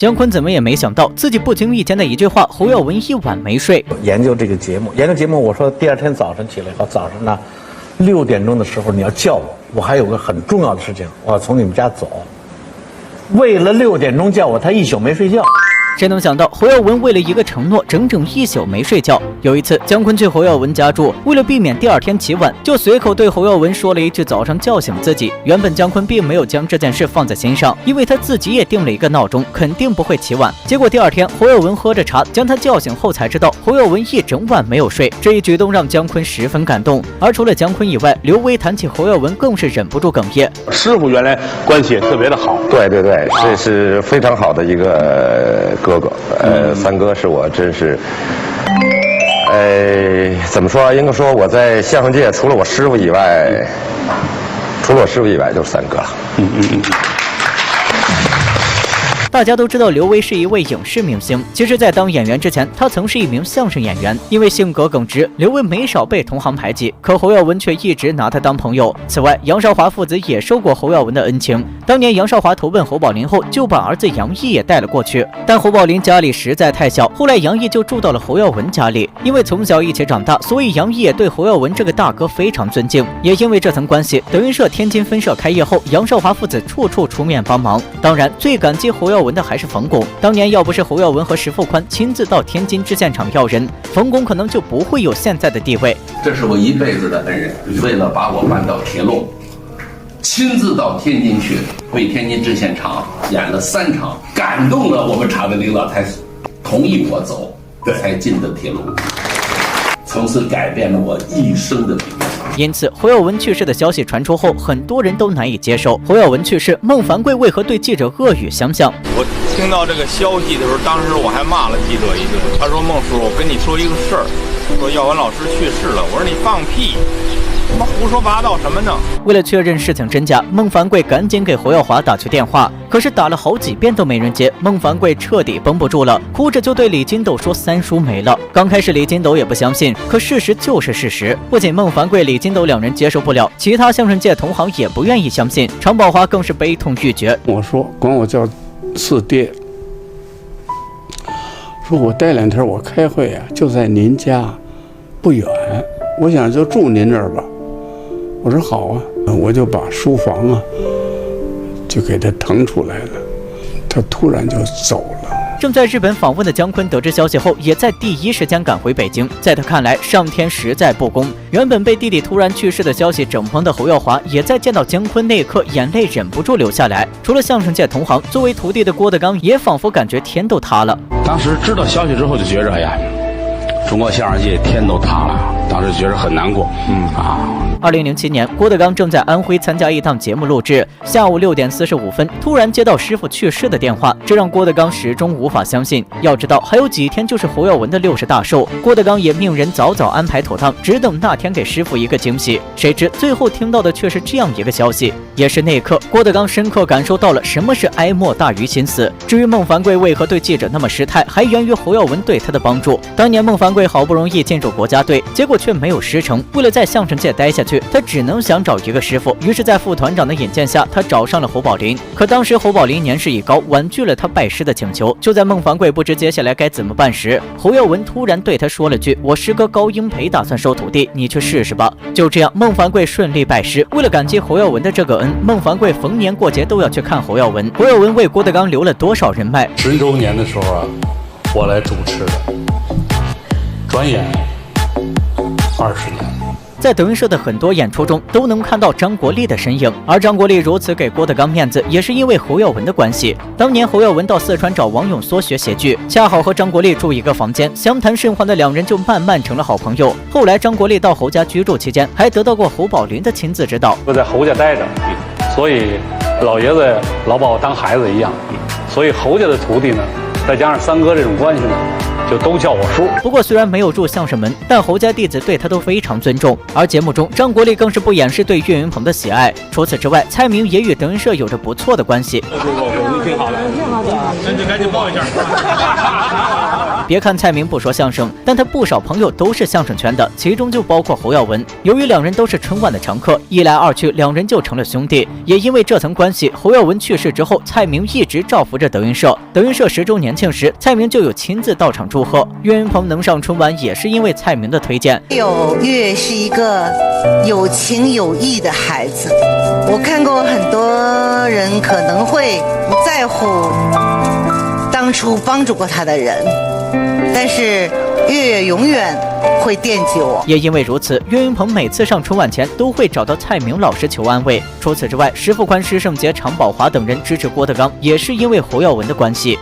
姜昆怎么也没想到，自己不经意间的一句话，侯耀文一晚没睡。研究这个节目，我说第二天早上起来以后，早上呢6点钟的时候你要叫我，我还有个很重要的事情，我要从你们家走。为了6点钟叫我，他一宿没睡觉。谁能想到侯耀文为了一个承诺，整整一宿没睡觉。有一次，姜昆去侯耀文家住，为了避免第二天起晚，就随口对侯耀文说了一句早上叫醒自己。原本姜昆并没有将这件事放在心上，因为他自己也定了一个闹钟，肯定不会起晚。结果第二天，侯耀文喝着茶将他叫醒后，才知道侯耀文一整晚没有睡。这一举动让姜昆十分感动。而除了姜昆以外，刘威谈起侯耀文更是忍不住哽咽。师傅原来关系也特别的好，对，这是非常好的一个哥哥。三哥是我真是，怎么说？应该说我在相声界除了我师傅以外，就是三哥了。大家都知道刘威是一位影视明星，其实在当演员之前，他曾是一名相声演员。因为性格耿直，刘威没少被同行排挤，可侯耀文却一直拿他当朋友。此外，杨少华父子也受过侯耀文的恩情。当年杨少华投奔侯宝林后，就把儿子杨毅也带了过去，但侯宝林家里实在太小，后来杨毅就住到了侯耀文家里。因为从小一起长大，所以杨毅也对侯耀文这个大哥非常尊敬。也因为这层关系，德云社天津分社开业后，杨少华父子处处出面帮忙。当然，最感激侯耀文的还是冯巩。当年要不是侯耀文和石富宽亲自到天津支线场要人，冯巩可能就不会有现在的地位。这是我一辈子的恩人，为了把我搬到铁路，亲自到天津去，为天津支线场演了3场，感动了我们厂的领导，才同意我走，才进的铁路，从此改变了我一生的命运。因此，侯耀文去世的消息传出后，很多人都难以接受。侯耀文去世，孟凡贵为何对记者恶语相向？我听到这个消息的时候，当时我还骂了记者一顿。他说：“孟叔，我跟你说一个事儿，说耀文老师去世了。”我说：“你放屁！他妈胡说八道什么呢？”为了确认事情真假，孟凡贵赶紧给侯耀华打去电话，可是打了好几遍都没人接。孟凡贵彻底绷不住了，哭着就对李金斗说三叔没了。刚开始李金斗也不相信，可事实就是事实。不仅孟凡贵、李金斗两人接受不了，其他相声界同行也不愿意相信。常宝华更是悲痛欲绝。我说管我叫四爹，说我待2天我开会啊，就在您家不远，我想就住您这儿吧。我说好啊，我就把书房啊就给他腾出来了，他突然就走了。正在日本访问的姜昆得知消息后，也在第一时间赶回北京。在他看来，上天实在不公。原本被弟弟突然去世的消息整崩的侯耀华，也在见到姜昆那一刻，眼泪忍不住流下来。除了相声界同行，作为徒弟的郭德纲也仿佛感觉天都塌了。当时知道消息之后就觉着，哎呀，中国相声界天都塌了，当时觉得很难过。2007年，郭德纲正在安徽参加一档节目录制，下午6点45分，突然接到师傅去世的电话，这让郭德纲始终无法相信。要知道，还有几天就是侯耀文的60大寿，郭德纲也命人早早安排妥当，只等那天给师傅一个惊喜。谁知最后听到的却是这样一个消息。也是那一刻，郭德纲深刻感受到了什么是哀莫大于心死。至于孟凡贵为何对记者那么失态，还源于侯耀文对他的帮助。当年孟凡贵好不容易进入国家队，结果却没有实成。为了在相声界待下去，他只能想找一个师傅。于是，在副团长的引荐下，他找上了侯宝林。可当时侯宝林年事已高，婉拒了他拜师的请求。就在孟凡贵不知接下来该怎么办时，侯耀文突然对他说了句：“我师哥高英培打算收徒弟，你去试试吧。”就这样，孟凡贵顺利拜师。为了感激侯耀文的这个恩，孟凡贵逢年过节都要去看侯耀文。侯耀文为郭德纲留了多少人脉？10周年的时候啊，我来主持的，转眼20年。在德云社的很多演出中都能看到张国立的身影，而张国立如此给郭德纲面子，也是因为侯耀文的关系。当年侯耀文到四川找王永梭学写剧，恰好和张国立住一个房间，相谈甚欢的两人就慢慢成了好朋友。后来张国立到侯家居住期间，还得到过侯宝林的亲自指导。我在侯家待着，所以老爷子老把我当孩子一样，所以侯家的徒弟呢，再加上三哥这种关系呢，就都叫我叔。不过虽然没有入相声门，但侯家弟子对他都非常尊重。而节目中，张国立更是不掩饰对岳云鹏的喜爱。除此之外，蔡明也与德云社有着不错的关系。挺好的，那就赶紧抱一下。别看蔡明不说相声，但他不少朋友都是相声圈的，其中就包括侯耀文。由于两人都是春晚的常客，一来二去，两人就成了兄弟。也因为这层关系，侯耀文去世之后，蔡明一直照拂着德云社。德云社10周年庆时，蔡明就有亲自到场祝贺。岳云鹏能上春晚，也是因为蔡明的推荐。岳是一个有情有义的孩子，我看过很多人可能会不在乎当初帮助过他的人，但是岳永远会惦记我。也因为如此，岳云鹏每次上春晚前都会找到蔡明老师求安慰。除此之外，石富宽、施圣杰、常宝华等人支持郭德纲，也是因为侯耀文的关系。